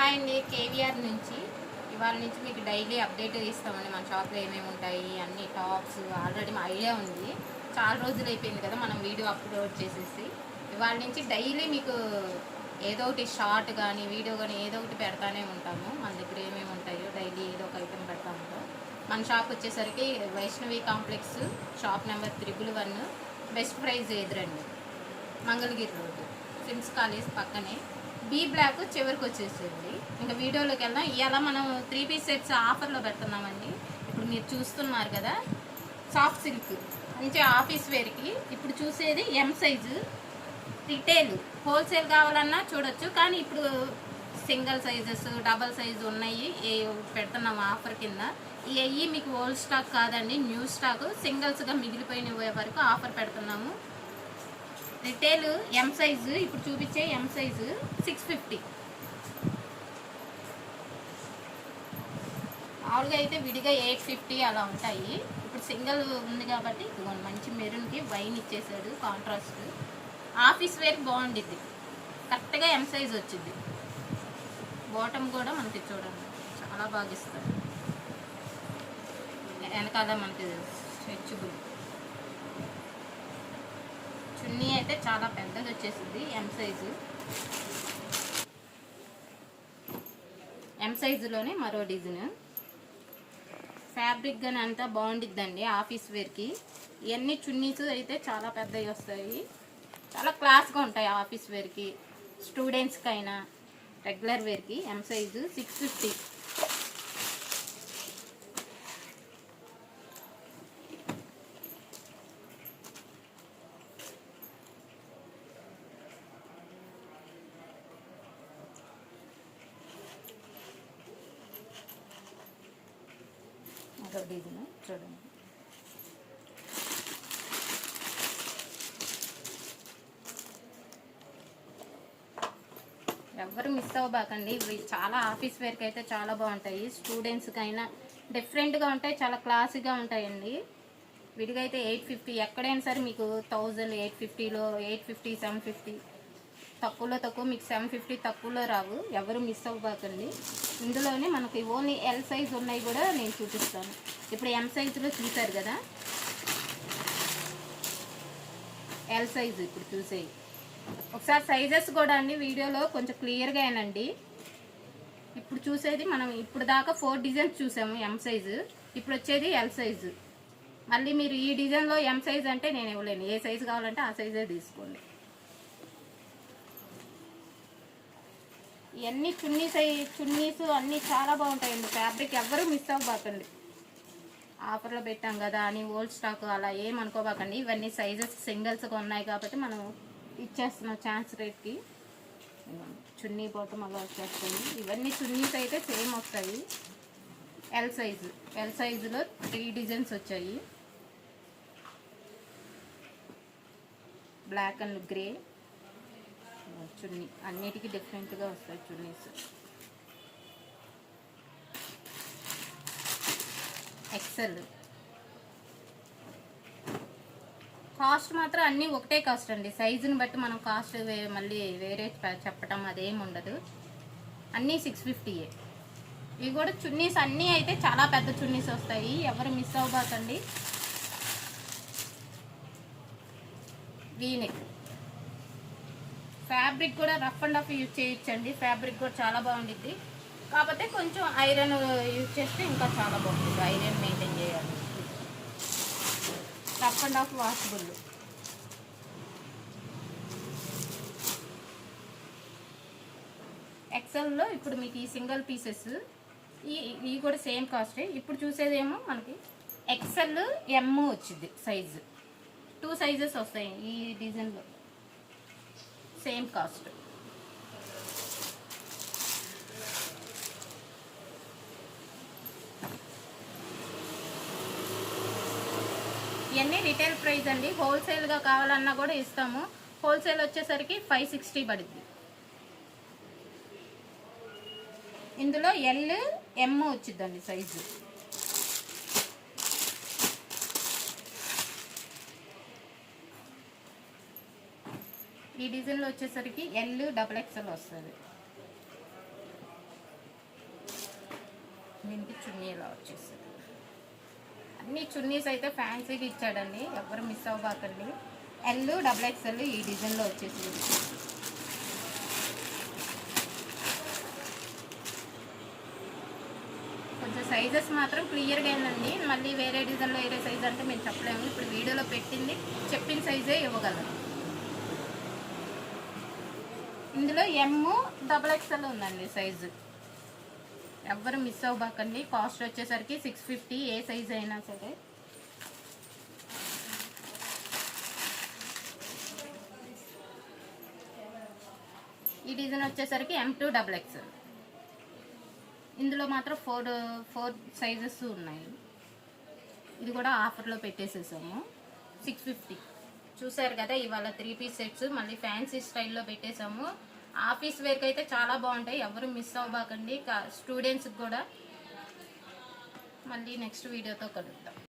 Hi అండి, కేవీఆర్ నుంచి ఇవాళ నుంచి మీకు డైలీ అప్డేట్ ఇస్తామండి. మన షాప్లో ఏమేమి ఉంటాయి అన్ని టాప్స్ ఆల్రెడీ మా ఐడియా ఉంది. చాలా రోజులు అయిపోయింది కదా మనం వీడియో అప్లోడ్ చేసేసి. ఇవాళ నుంచి డైలీ మీకు ఏదో ఒకటి షార్ట్ కానీ వీడియో కానీ ఏదో ఒకటి పెడతానే ఉంటాము. మన దగ్గర ఏమేమి ఉంటాయో డైలీ ఏదో ఒక ఐటెం పెడతా ఉంటాం. మన షాప్ వచ్చేసరికి Vaishnavi complex, shop number 111, best prize ఎదురండి, మంగళగిరి రోడ్డు, సిమ్స్ కాలేజ్ పక్కనే, బీ బ్లాక్ చివరికి వచ్చేసింది. ఇంకా వీడియోలోకి వెళ్దాం. ఇవాళ మనం 3 పీస్ సెట్స్ ఆఫర్లో పెడుతున్నామండి. ఇప్పుడు మీరు చూస్తున్నారు కదా, సాఫ్ట్ సిల్క్ మంచి ఆఫీస్ వేర్కి. ఇప్పుడు చూసేది ఎం సైజు రిటైల్, హోల్సేల్ కావాలన్నా చూడొచ్చు. కానీ ఇప్పుడు సింగిల్ సైజెస్, డబల్ సైజు ఉన్నాయి పెడుతున్నాం ఆఫర్ కింద. ఇవి మీకు ఓల్డ్ స్టాక్ కాదండి, న్యూ స్టాక్. సింగిల్స్గా మిగిలిపోయిన వరకు ఆఫర్ పెడుతున్నాము. రిటైల్ ఎం సైజు ఇప్పుడు చూపించే ఎం సైజు 650. మామూలుగా అయితే విడిగా 850 అలా ఉంటాయి. ఇప్పుడు సింగిల్ ఉంది కాబట్టి ఇదిగోండి, మంచి మెరూన్కి వైన్ ఇచ్చేసాడు కాంట్రాస్ట్. ఆఫీస్ వేర్ బాగుండిద్ది, కరెక్ట్గా ఎం సైజ్ వచ్చింది. బాటమ్ కూడా మనకి చూడండి చాలా బాగా ఇస్తారు. వెనకాల మనకి స్ట్రెచబుల్. చున్నీ అయితే చాలా పెద్దది వచ్చేసింది ఎం సైజు. ఎం సైజులోనే మరో డిజైన్. ఫ్యాబ్రిక్ కానీ అంతా బాగుండిద్దండి ఆఫీస్ వేర్కి. ఇవన్నీ చున్నీస్ అయితే చాలా పెద్దవి వస్తాయి, చాలా క్లాస్గా ఉంటాయి ఆఫీస్ వేర్కి, స్టూడెంట్స్కి అయినా రెగ్యులర్ వేర్కి. M size 650. డిజైన్ చూడండి, ఎవరు మిస్ అవ్వబాకండి. ఇవి చాలా ఆఫీస్ వేర్కి అయితే చాలా బాగుంటాయి, స్టూడెంట్స్కి అయినా డిఫరెంట్గా ఉంటాయి, చాలా క్లాసీగా ఉంటాయండి. విడిగా అయితే 850. ఎక్కడైనా సరే మీకు 1000, 850లో 850, 750 తక్కువలో తక్కువ, మీకు 750 తక్కువలో రావు. ఎవరు మిస్ అవ్వబాకండి. ఇందులోనే మనకి ఓన్లీ ఎల్ సైజ్ ఉన్నాయి కూడా నేను చూపిస్తాను. ఇప్పుడు ఎం సైజులో చూసారు కదా, ఎల్ సైజు ఇప్పుడు చూసేయి. ఒకసారి సైజెస్ కూడా అండి వీడియోలో కొంచెం క్లియర్గా ఏనండి. ఇప్పుడు చూసేది మనం ఇప్పుడు దాకా 4 డిజైన్స్ చూసాము ఎం సైజు, ఇప్పుడు వచ్చేది ఎల్ సైజు. మళ్ళీ మీరు ఈ డిజైన్లో ఎం సైజ్ అంటే నేను ఇవ్వలేను, ఏ సైజు కావాలంటే ఆ సైజే తీసుకోండి. ఇవన్నీ చున్నీస్ అన్నీ చాలా బాగుంటాయండి. ఫ్యాబ్రిక్ ఎవ్వరూ మిస్ అవ్వబాకండి. ఆఫర్లో పెట్టాం కదా అని ఓల్డ్ స్టాక్ అలా ఏమనుకోబాకండి. ఇవన్నీ సైజెస్ సింగిల్స్గా ఉన్నాయి కాబట్టి మనం ఇచ్చేస్తున్నాం ఛాన్స్ రేట్కి. చున్నీ బాటమ్ అలా వచ్చేస్తుంది. ఇవన్నీ చున్నీస్ అయితే సేమ్ వస్తాయి. ఎల్ సైజులో 3 డిజైన్స్ వచ్చాయి, బ్లాక్ అండ్ గ్రే. చున్నీ అన్నిటికీ డిఫరెంట్గా వస్తాయి చున్నీస్. ఎక్సెల్. కాస్ట్ మాత్రం అన్నీ ఒకటే కాస్ట్ అండి. సైజుని బట్టి మనం కాస్ట్ మళ్ళీ వేరే చెప్పటం అదేం ఉండదు. అన్నీ 650. ఇవి కూడా చున్నీస్ అన్నీ అయితే చాలా పెద్ద చున్నీస్ వస్తాయి, ఎవరు మిస్ అవ్వబాకండి. వీనెక్. ఫ్యాబ్రిక్ కూడా రఫ్ అండ్ రఫ్ యూజ్ చేయొచ్చండి. ఫ్యాబ్రిక్ కూడా చాలా బాగుండిద్ది. కాకపోతే కొంచెం ఐరన్ యూజ్ చేస్తే ఇంకా చాలా బాగుంటుంది. ఐరన్ మెయింటైన్ చేయాలి. Rough and rough washable. ఎక్సెల్లో ఇప్పుడు మీకు ఈ సింగిల్ పీసెస్ ఇవి కూడా సేమ్ కాస్టే. ఇప్పుడు చూసేదేమో మనకి ఎక్సెల్ ఎమ్ వచ్చింది సైజు. 2 సైజెస్ వస్తాయి ఈ డిజైన్లో, సేమ్ కాస్ట్. ఇవన్నీ రిటైల్ ప్రైస్ అండి. హోల్సేల్గా కావాలన్నా కూడా ఇస్తాము. హోల్సేల్ వచ్చేసరికి 560 పడుద్ది. ఇందులో ఎల్ ఎమ్ వచ్చిందండి సైజు. ఈ డిజైన్లో వచ్చేసరికి ఎల్ XXL వస్తుంది. దీనికి చున్నీ ఇలా వచ్చేస్తుంది. అన్ని చున్నీస్ అయితే ఫ్యాన్సీగా ఇచ్చాడండి, ఎవరు మిస్ అవ్వబాకండి. ఎల్ XXL ఈ డిజైన్లో వచ్చేసింది. కొంచెం సైజెస్ మాత్రం క్లియర్గా అయిందండి. మళ్ళీ వేరే డిజైన్లో వేరే సైజ్ అంటే మేము చెప్పలేము. ఇప్పుడు వీడియోలో పెట్టింది చెప్పిన సైజే ఇవ్వగలరు. ఇందులో M XXL ఉందండి సైజు, ఎవ్వరు మిస్ అవ్వబాకండి. కాస్ట్ వచ్చేసరికి 650 ఏ సైజ్ అయినా సరే. ఈ డిజైన్ వచ్చేసరికి M XXL. ఇందులో మాత్రం ఫోర్ సైజెస్ ఉన్నాయి. ఇది కూడా ఆఫర్లో పెట్టేసేసాము 650. చూసారు కదా, ఇవాళ 3 పీస్ సెట్స్ మళ్ళీ ఫ్యాన్సీ స్టైల్లో పెట్టేసాము. ఆఫీస్ వేర్కి అయితే చాలా బాగుంటాయి, ఎవరు మిస్ అవ్వబాకండి. స్టూడెంట్స్కి కూడా. మళ్ళీ నెక్స్ట్ వీడియోతో కలుద్దాం.